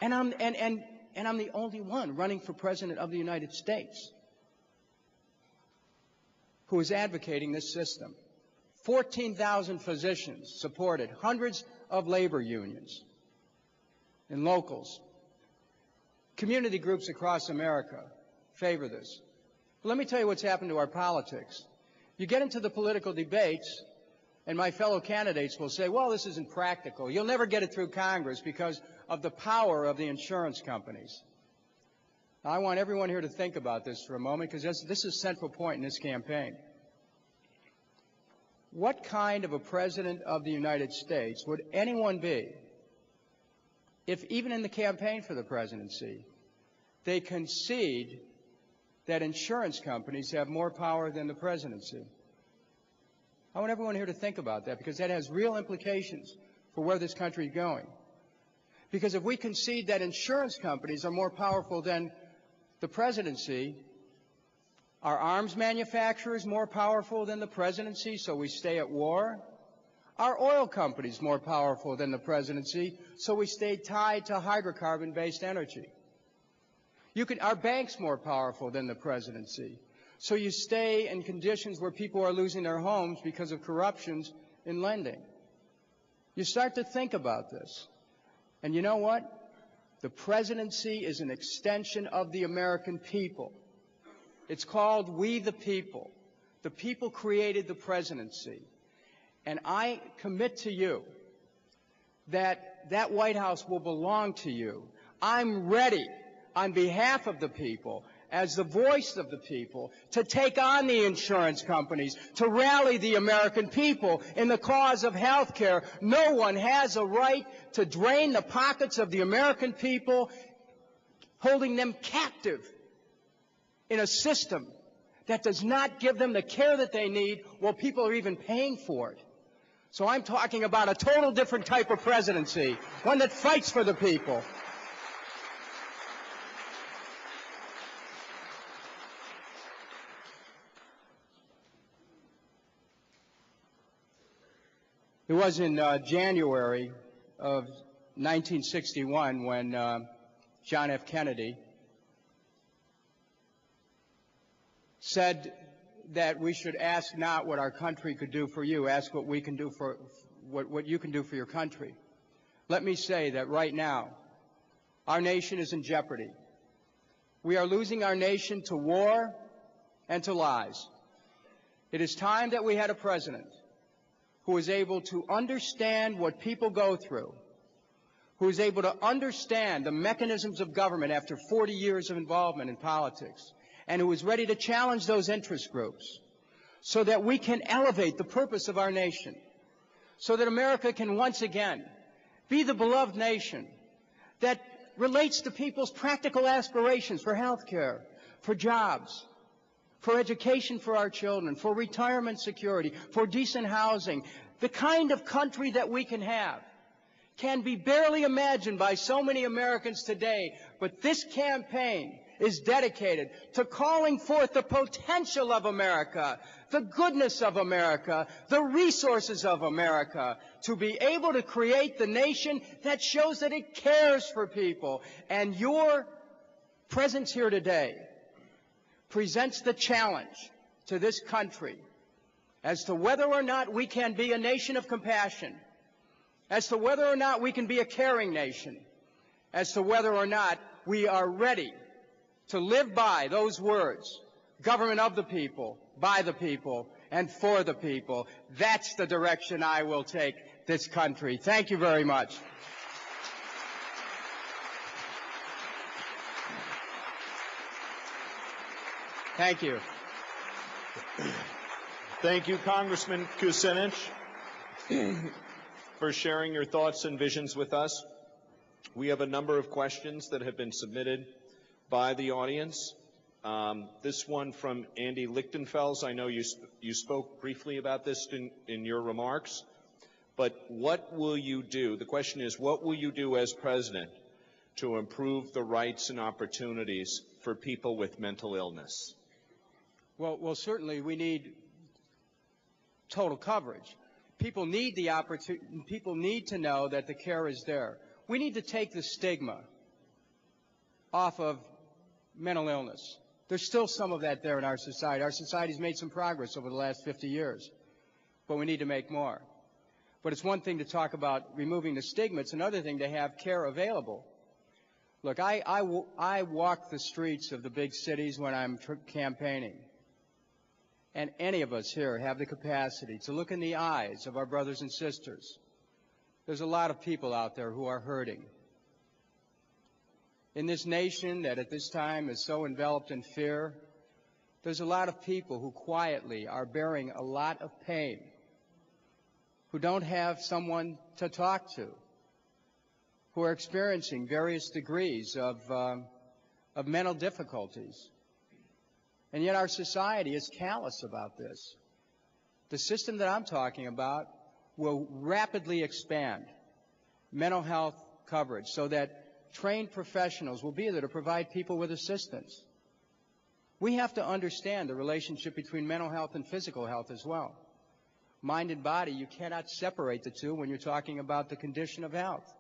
And I'm the only one running for President of the United States who is advocating this system. 14,000 physicians supported, hundreds of labor unions and locals. Community groups across America favor this. But let me tell you what's happened to our politics. You get into the political debates, and my fellow candidates will say, well, this isn't practical. You'll never get it through Congress because of the power of the insurance companies. Now, I want everyone here to think about this for a moment, because this is a central point in this campaign. What kind of a President of the United States would anyone be if, even in the campaign for the presidency, they concede that insurance companies have more power than the presidency? I want everyone here to think about that, because that has real implications for where this country is going. Because if we concede that insurance companies are more powerful than the presidency, are arms manufacturers more powerful than the presidency, so we stay at war? Are oil companies more powerful than the presidency, so we stay tied to hydrocarbon-based energy? Are banks more powerful than the presidency, so you stay in conditions where people are losing their homes because of corruptions in lending? You start to think about this. And you know what? The presidency is an extension of the American people. It's called We the People. The people created the presidency. And I commit to you that that White House will belong to you. I'm ready, on behalf of the people, as the voice of the people, to take on the insurance companies, to rally the American people in the cause of health care. No one has a right to drain the pockets of the American people, holding them captive in a system that does not give them the care that they need while people are even paying for it. So I'm talking about a total different type of presidency, one that fights for the people. It was in January of 1961 when John F. Kennedy said that we should ask not what our country could do for you, ask what we can do for what you can do for your country. Let me say that right now, our nation is in jeopardy. We are losing our nation to war and to lies. It is time that we had a president who is able to understand what people go through, who is able to understand the mechanisms of government after 40 years of involvement in politics, and who is ready to challenge those interest groups so that we can elevate the purpose of our nation, so that America can once again be the beloved nation that relates to people's practical aspirations for health care, for jobs, for education for our children, for retirement security, for decent housing. The kind of country that we can have can be barely imagined by so many Americans today, but this campaign is dedicated to calling forth the potential of America, the goodness of America, the resources of America, to be able to create the nation that shows that it cares for people. And your presence here today presents the challenge to this country as to whether or not we can be a nation of compassion, as to whether or not we can be a caring nation, as to whether or not we are ready to live by those words, government of the people, by the people, and for the people. That's the direction I will take this country. Thank you very much. Thank you. Thank you, Congressman Kucinich, for sharing your thoughts and visions with us. We have a number of questions that have been submitted by the audience. This one from Andy Lichtenfels. I know you spoke briefly about this in your remarks, but what will you do? The question is, what will you do as president to improve the rights and opportunities for people with mental illness? Well, certainly we need total coverage. People need the opportunity. People need to know that the care is there. We need to take the stigma off of mental illness. There's still some of that there in our society. Our society's made some progress over the last 50 years, but we need to make more. But it's one thing to talk about removing the stigma. It's another thing to have care available. Look, I walk the streets of the big cities when I'm campaigning. And any of us here have the capacity to look in the eyes of our brothers and sisters. There's a lot of people out there who are hurting. In this nation that at this time is so enveloped in fear, there's a lot of people who quietly are bearing a lot of pain, who don't have someone to talk to, who are experiencing various degrees of mental difficulties. And yet our society is callous about this. The system that I'm talking about will rapidly expand mental health coverage so that trained professionals will be there to provide people with assistance. We have to understand the relationship between mental health and physical health as well. Mind and body, you cannot separate the two when you're talking about the condition of health.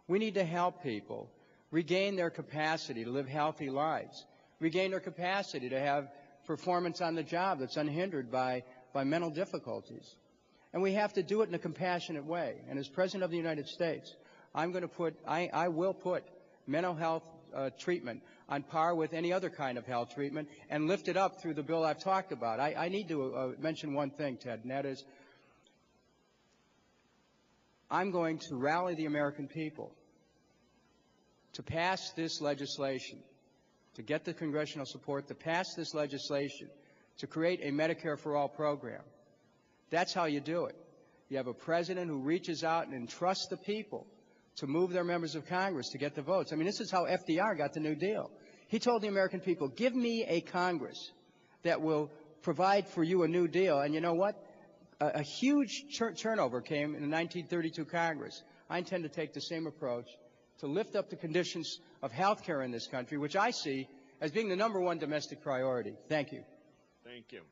We need to help people regain their capacity to live healthy lives, regain their capacity to have performance on the job that's unhindered by mental difficulties. And we have to do it in a compassionate way. And as President of the United States, I will put mental health treatment on par with any other kind of health treatment and lift it up through the bill I've talked about. I need to mention one thing, Ted, and that is I'm going to rally the American people to pass this legislation, to get the congressional support to pass this legislation, to create a Medicare for All program. That's how you do it. You have a president who reaches out and entrusts the people to move their members of Congress to get the votes. I mean, this is how FDR got the New Deal. He told the American people, give me a Congress that will provide for you a New Deal. And you know what? A huge turnover came in the 1932 Congress. I intend to take the same approach to lift up the conditions of health care in this country, which I see as being the #1 domestic priority. Thank you. Thank you.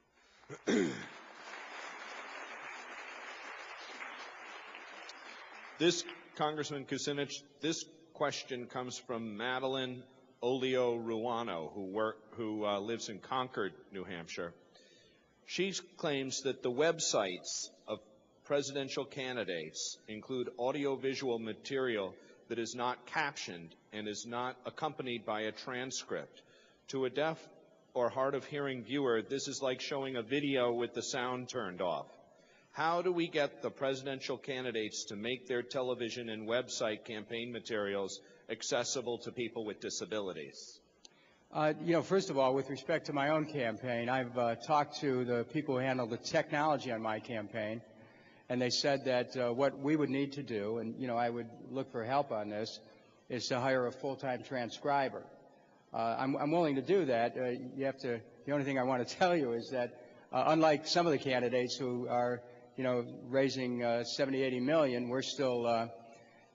Congressman Kucinich, this question comes from Madeline Olio-Ruano, who lives in Concord, New Hampshire. She claims that the websites of presidential candidates include audiovisual material that is not captioned and is not accompanied by a transcript. To a deaf or hard of hearing viewer, this is like showing a video with the sound turned off. How do we get the presidential candidates to make their television and website campaign materials accessible to people with disabilities? First of all, with respect to my own campaign, I've talked to the people who handle the technology on my campaign, and they said that what we would need to do, and I would look for help on this, is to hire a full-time transcriber. I'm willing to do that. The only thing I want to tell you is that unlike some of the candidates who are raising 70, 80 million, we're still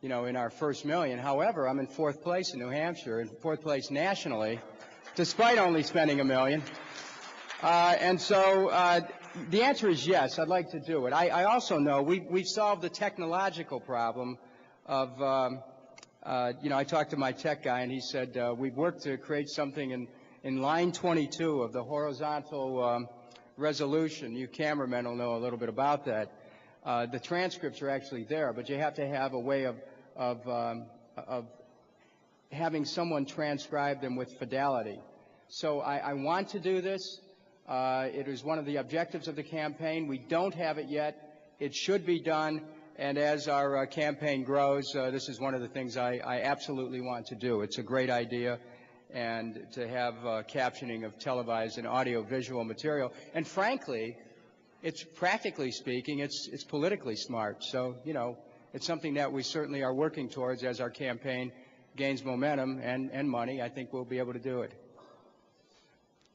in our first million. However, I'm in 4th place in New Hampshire and 4th place nationally, despite only spending $1 million. And so the answer is yes, I'd like to do it. I also know we've solved the technological problem of, I talked to my tech guy and he said we've worked to create something in line 22 of the horizontal resolution. You cameramen will know a little bit about that. The transcripts are actually there, but you have to have a way of having someone transcribe them with fidelity. So I want to do this. It is one of the objectives of the campaign. We don't have it yet. It should be done. And as our campaign grows, this is one of the things I absolutely want to do. It's a great idea. And to have captioning of televised and audio-visual material. And frankly, it's practically speaking, it's politically smart. So, it's something that we certainly are working towards as our campaign gains momentum and money. I think we'll be able to do it.